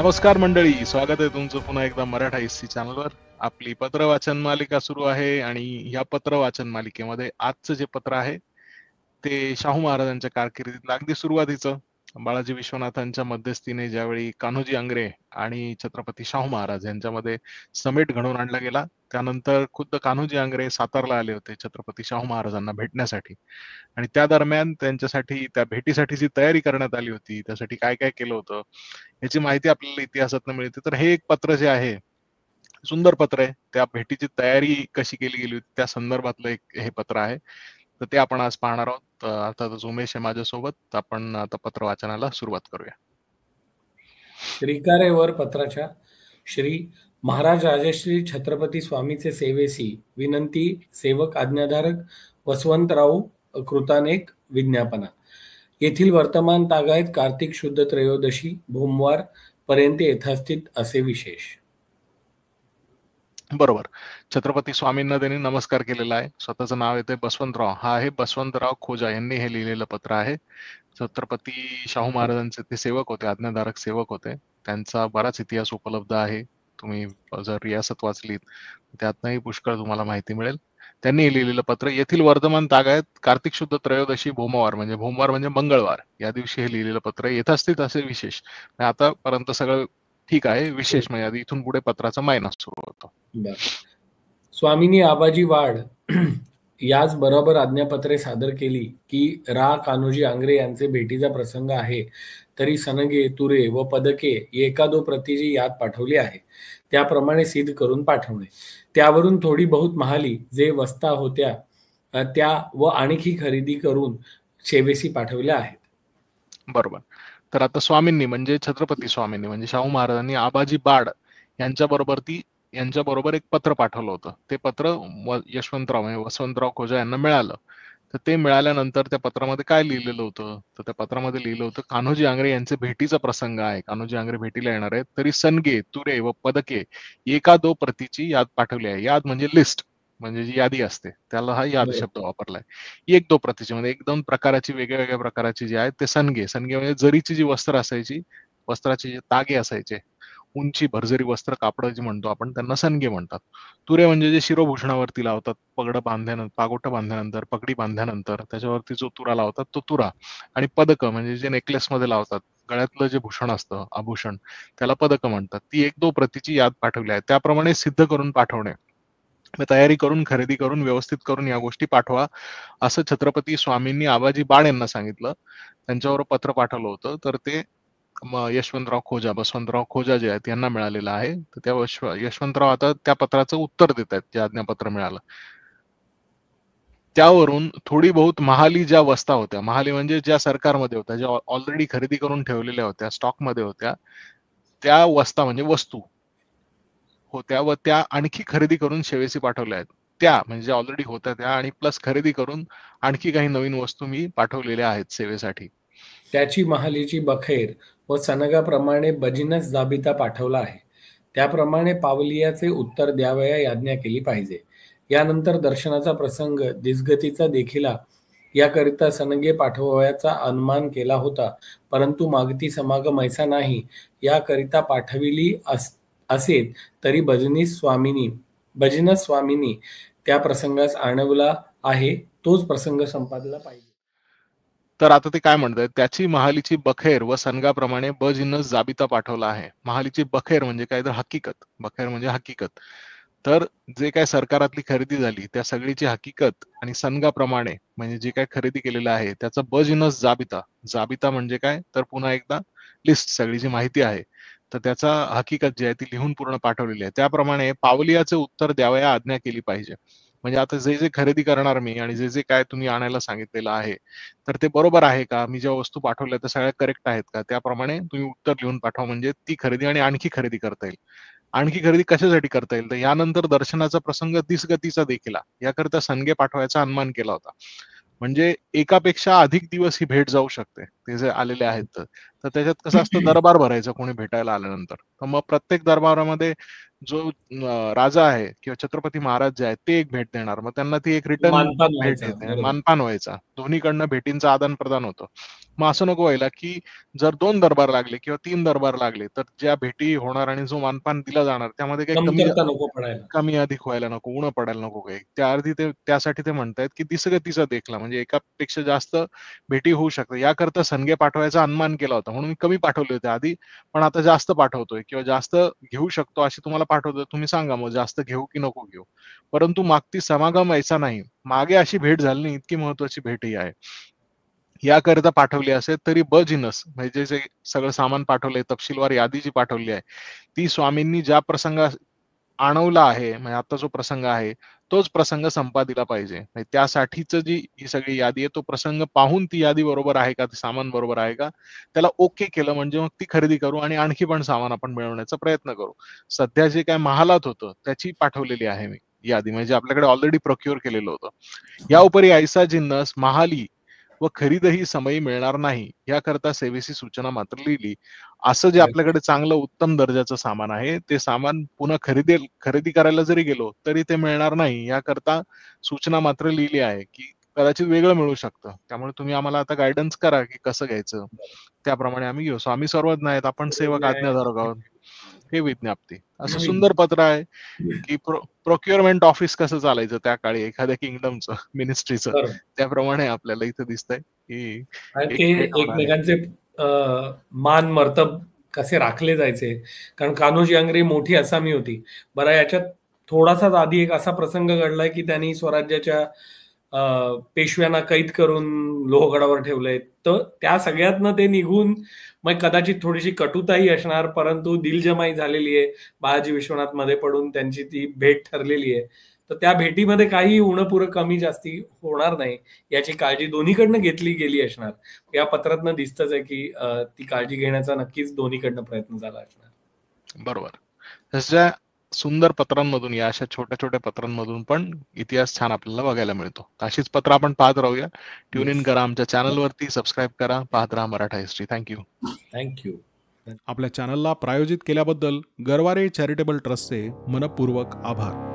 नमस्कार मंडळी, स्वागत आहे तुमचं पुन्हा एकदा मराठा हिस्ट्री चॅनलवर. आपली पत्र वाचन मालिका सुरू आहे आणि या पत्र वाचन मालिकेमध्ये आजचं जे पत्र आहे ते शाहू महाराजांच्या कारकिर्दीतलं अगदी सुरुवातीचं बाळाजी विश्वनाथांच्या मध्यस्थीने ज्यावेळी कान्होजी आंग्रे आणि छत्रपती शाहू महाराज यांच्यामध्ये समेट घडवून आणला गेला, त्यानंतर खुद्द कान्होजी आंग्रे सातारला आले होते छत्रपती शाहू महाराजांना भेटण्यासाठी. आणि त्या दरम्यान त्यांच्यासाठी त्या भेटीसाठी जी तयारी करण्यात आली होती, त्यासाठी काय काय केलं होतं याची माहिती आपल्याला इतिहासातून मिळते. तर हे एक पत्र जे आहे, सुंदर पत्र आहे. त्या भेटीची तयारी कशी केली गेली होती त्या संदर्भातलं एक हे पत्र आहे. तर ते आपण आज पाहणार आहोत. अर्थातच उमेश आहे माझ्यासोबत. आपण आता पत्र वाचनाला सुरुवात करूया. श्रीकार आहे वर पत्राच्या. श्री महाराज राजश्री छत्रपती स्वामीचे सेवेसी विनंती सेवक आज्ञाधारक वसवंतराव कृतानेक विज्ञापना. येथील वर्तमान तागायत कार्तिक शुद्ध त्रयोदशी भोमवार पर्यंत यथास्थित असे विशेष. बरोबर. छत्रपती स्वामींना त्यांनी नमस्कार केलेला आहे. स्वतःचं नाव येते बसवंतराव. हा आहे बसवंतराव खोजा यांनी हे लिहिलेलं पत्र आहे. छत्रपती शाहू महाराजांचे ते सेवक होते, आज्ञाधारक सेवक होते. त्यांचा बराच इतिहास उपलब्ध आहे. तुम्ही जर रियासत वाचलीत त्यातनंही पुष्कळ तुम्हाला माहिती मिळेल. त्यांनी लिहिलेलं पत्र. येथील वर्धमान तागायत कार्तिक शुद्ध त्रयोदशी भोमवार म्हणजे मंगळवार या दिवशी हे लिहिलेलं पत्र. यथास्थित असे विशेष. आतापर्यंत सगळं ठीक आहे. विशेष म्हणजे आधी इथून पुढे पत्राचा मायना सुरू होतो. स्वामींनी आबाजी वाड याच बरोबर आज्ञापत्रे सादर केली की रा कान्होजी आंग्रे यांचे भेटीचा प्रसंग आहे, तरी सनगे तुरे व पदके एकादो प्रतीची याद पाठवली आहे, त्याप्रमाणे सिद्ध करून पाठवणे. त्यावरून थोडी बहुत महाली जे वस्ता होत्या त्या व आणखी खरेदी करून सेवेसी पाठवल्या आहेत. बरोबर. तर आता स्वामींनी म्हणजे छत्रपती स्वामींनी म्हणजे शाहू महाराजांनी आबाजी बाड यांच्याबरोबर एक पत्र पाठवलं होतं. ते पत्र यशवंतराव म्हणजे वसंतराव खोजा यांना मिळालं. तर ते मिळाल्यानंतर त्या पत्रामध्ये काय लिहिलेलं होतं, तर त्या पत्रामध्ये लिहिलं होतं कान्होजी आंग्रे यांचे भेटीचा प्रसंग आहे. कान्होजी आंग्रे भेटीला येणार आहेत, तरी सनगे तुरे व पदके एका दो प्रतीची याद पाठवली आहे. याद म्हणजे लिस्ट, म्हणजे जी यादी असते त्याला हा याद शब्द वापरलाय. एक दो प्रतीची म्हणजे एकदम प्रकाराची वेगळ्या प्रकाराची जी आहेत ते सनगे म्हणजे जरीची जी वस्त्र असायची, वस्त्राचे जे तागे असायचे, उंची भरजरी वस्त्र कापड जे म्हणतो आपण त्यांना सनगे म्हणतात. तुरे म्हणजे जे शिरोभूषणावरती लावतात, पागोटं बांधल्यानंतर, पगडी बांधल्यानंतर त्याच्यावरती जो तुरा लावतात तो तुरा. आणि पदक म्हणजे जे नेकलेस मध्ये लावतात, गळ्यातलं जे भूषण असतं आभूषण त्याला पदक म्हणतात. ती एक दो प्रतीची याद पाठवली आहे. त्याप्रमाणे सिद्ध करून पाठवणे, तयारी करून खरेदी करून व्यवस्थित करून या गोष्टी पाठवा असं छत्रपती स्वामींनी आबाजी बाळ यांना सांगितलं. त्यांच्यावर पत्र पाठवलं होतं. तर ते यशवंतराव खोजा बसवंतराव खोजा जे आहेत यांना मिळालेलं आहे. तर त्या यशवंतराव आता त्या पत्राचं उत्तर देत आहेत, जे आज्ञापत्र मिळालं त्यावरून थोडी बहुत महाली ज्या वस्ता होत्या, महाली म्हणजे ज्या सरकारमध्ये होत्या, ज्या ऑलरेडी खरेदी करून ठेवलेल्या होत्या, स्टॉक मध्ये होत्या, त्या वस्ता म्हणजे वस्तू होत्या व त्या आणखी खरेदी करून सेवेसी पाठवल्या आहेत. त्या म्हणजे ऑलरेडी होत्या त्या आणि प्लस खरेदी करून आणखी काही नवीन वस्तू मी पाठवलेल्या आहेत सेवेसाठी. त्याची महालीची बखेर व सनगाप्रमाणे बजिनस जाबिता पाठवला आहे. त्याप्रमाणे पावलियाचे उत्तर द्यावया याज्ञा केली पाहिजे. यानंतर दर्शनाचा प्रसंग दिसगतीचा देखिला याकरिता सनगे पाठवावयाचा अनुमान केला होता, परंतु मागती समागम ऐसा नाही याकरिता पाठविली असेल तरी भजनीस स्वामीनी त्या प्रसंगास आणवला आहे, तोच प्रसंग संपादला पाहिजे. तर आता ते काय म्हणतात, त्याची महालीची बखेर व सनगाप्रमाणे बजिनस जाबिता पाठवला आहे. महालीची बखेर म्हणजे काय तर हकीकत, बखेर म्हणजे हकीकत. तर जे काय सरकारातली खरेदी झाली त्या सगळीची हकीकत आणि सनगाप्रमाणे म्हणजे जे काय खरेदी केलेलं आहे त्याचा बजिनस जाबिता. जाबिता म्हणजे काय तर पुन्हा एकदा लिस्ट, सगळी जी माहिती आहे तर त्याचा हकीकत जी आहे ती लिहून पूर्ण पाठवलेली आहे. त्याप्रमाणे पावलियाचे उत्तर द्यावया आज्ञा केली पाहिजे. म्हणजे आता जे जे खरेदी करणार मी आणि जे जे काय तुम्ही आणायला सांगितलेलं आहे तर ते बरोबर आहे का, मी ज्या वस्तू पाठवल्या त्या सगळ्या करेक्ट आहेत का, त्याप्रमाणे तुम्ही उत्तर लिहून पाठवा. म्हणजे ती खरेदी आणि आणखी खरेदी करता येईल. आणखी खरेदी कशासाठी करता येईल तर यानंतर दर्शनाचा प्रसंग दिसगतीचा देखील याकरिता सनगे पाठवायचा अनुमान केला होता. म्हणजे एकापेक्षा अधिक दिवस ही भेट जाऊ शकते. ते जे आलेले आहेत तर त्याच्यात कसं असतं, दरबार भरायचं कोणी भेटायला आल्यानंतर. तर मग प्रत्येक दरबारामध्ये जो राजा आहे किंवा छत्रपती महाराज जे आहेत ते एक भेट देणार, मग त्यांना ती एक रिटर्न भेट येते, मानपान व्हायचा. दोन्हीकडनं भेटींचं आदान प्रदान होतं. मग असं नको व्हायला की जर 2 दरबार लागले किंवा 3 दरबार लागले, तर ज्या भेटी होणार आणि जो मानपान दिला जाणार त्यामध्ये काही कमतरता नको पडायला. कमी अधिक व्हायला नको, उणं पडायला नको काही. त्या अर्थी ते त्यासाठी ते म्हणतायत की दिसगतीचा देखला, म्हणजे एकापेक्षा जास्त भेटी होऊ शकतात. याकरता सनगे पाठवायचा अनुमान केला होता, म्हणून मी कमी पाठवले होते आधी, पण आता जास्त पाठवतोय किंवा जास्त घेऊ शकतो असे तुम्हाला पाठवतोय. तुम्ही सांगा मग जास्त घेऊ की नको घेऊ. परंतु मागती समागम ऐसा नाही. मागे अशी भेट झाली नाही, इतकी महत्वाची भेट ही आहे. याकरिता पाठवली असेल तरी जिनस म्हणजे जे सगळं सामान पाठवलंय, तपशीलवार यादी जी पाठवली आहे, ती स्वामींनी ज्या प्रसंगास आणवला आहे, म्हणजे आता जो प्रसंग आहे तोच प्रसंग संपादिला पाहिजे. म्हणजे त्यासाठीच जी ही सगळी यादी आहे, तो प्रसंग पाहून ती यादी बरोबर आहे का, ते सामान बरोबर आहे का, त्याला ओके केलं म्हणजे मग ती खरेदी करू आणि आणखी पण सामान आपण मिळवण्याचा प्रयत्न करू. सध्या जे काय महालात होतं त्याची पाठवलेली आहे मी यादी, म्हणजे आपल्याकडे ऑलरेडी प्रोक्युअर केलेलं होतं. या उपरी ऐसा जिन्नस महाली व खरीदही समयी मिळणार नाही, याकरता सेवेची सूचना मात्र लिहिली. असं जे आपल्याकडे चांगलं उत्तम दर्जाचं सामान आहे, ते सामान पुन्हा खरेदी करायला जरी गेलो तरी ते मिळणार नाही, याकरता सूचना मात्र लिहिली आहे की कदाचित वेगळं मिळू शकतं. त्यामुळे तुम्ही आम्हाला आता गाईडन्स करा की कसं घ्यायचं, त्याप्रमाणे आम्ही घेऊ. आम्ही सर्वच नाहीत, आपण सेवक आज्ञाधारक आहोत. हे विज्ञप्ती असं सुंदर पत्र आहे की प्रोक्युअरमेंट ऑफिस कसं चालायचं त्या काळी एखाद्या किंगडमचं, मिनिस्ट्रीचं, बरोबर. त्याप्रमाणे आपल्याला इथं दिसतंय की आणि एक ते भेट होणार आहे. एकमेकांचे मान मर्तब कसे राखले जायचे. कारण कान्होजी आंग्रे मोठी आसामी होती. बरं, याच्यात थोडासाच आधी एक असा प्रसंग घडलाय की त्यांनी स्वराज्याच्या पेशव्यांना कैद करून लोहगडावर ठेवलंय. तर त्या सगळ्यातनं ते निघून मग कदाचित थोडीशी कटुताही असणार, परंतु दिलजमाई झालेली आहे. बाळाजी विश्वनाथ मध्ये पडून त्यांची ती भेट ठरलेली आहे. तर त्या भेटीमध्ये काही उणपुरं कमी जास्ती होणार नाही याची काळजी दोन्हीकडनं घेतली गेली असणार. या पत्रातनं दिसतच आहे की ती काळजी घेण्याचा नक्कीच दोन्हीकडनं प्रयत्न झाला असणार. बरोबर. तशा सुंदर पत्रांमधून, या अशा छोट्या छोट्या पत्रांमधून पण इतिहास छान आपल्याला बघायला मिळतो. अशीच पत्र आपण पाहत राहूया. ट्यून इन करा आमच्या चॅनलवरती, सबस्क्राईब करा, पाहत राहा मराठा हिस्ट्री. थँक्यू. थँक्यू. आपल्या चॅनलला प्रायोजित केल्याबद्दल गरवारे चॅरिटेबल ट्रस्टचे मनपूर्वक आभार.